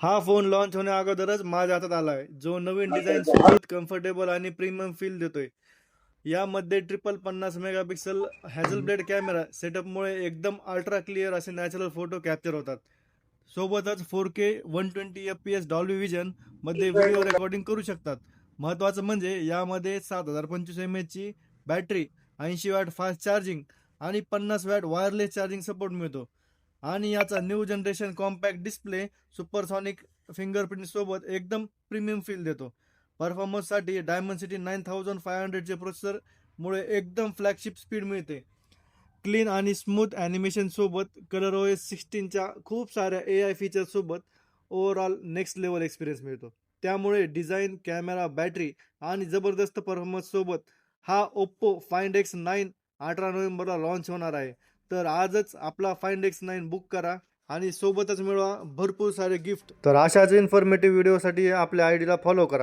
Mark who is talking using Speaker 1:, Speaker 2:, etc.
Speaker 1: हा phone launch होण्या अगोदरच माझ्या हातात आलाय, जो नवीन डिझाईन सोबत कम्फर्टेबल आणि प्रीमियम फील देतोय. यामध्ये triple 50 megapixel Hasselblad camera सेटअपमुळे एकदम अल्ट्रा क्लिअर असे नॅचरल फोटो कॅप्चर होतात. सोबतच 4K 120 FPS डॉल्बी विजन मध्ये व्हिडिओ रेकॉर्डिंग करू शकतात. महत्त्वाचं म्हणजे यामध्ये 7025 mAh ची बॅटरी, 80 वॅट फास्ट चार्जिंग आणि 50 वॅट वायरलेस चार्जिंग सपोर्ट मिळतो. आणि याचा new generation compact display supersonic fingerprint सोबत एकदम प्रीमियम फील देतो. परफॉर्मन्ससाठी डायमेन्सिटी 9500 चे प्रोसेसर मुळे एकदम फ्लॅगशिप स्पीड मिळते. क्लीन आणि स्मूथ ॲनिमेशन सोबत ColorOS 16च्या खूप साऱ्या AI फीचर्स सोबत ओव्हरऑल नेक्स्ट लेवल एक्सपिरियन्स मिळतो. त्यामुळे डिझाईन, कॅमेरा, बॅटरी आणि जबरदस्त परफॉर्मन्स सोबत हा Oppo Find X9 18 नोव्हेंबरला लॉन्च होणार आहे. तर आजच आपला Find X9 बुक करा आणि सोबतच मिळवा भरपूर सारे गिफ्ट. तर अशाच इन्फॉर्मेटिव्ह व्हिडिओसाठी आपल्या आयडीला फॉलो करा.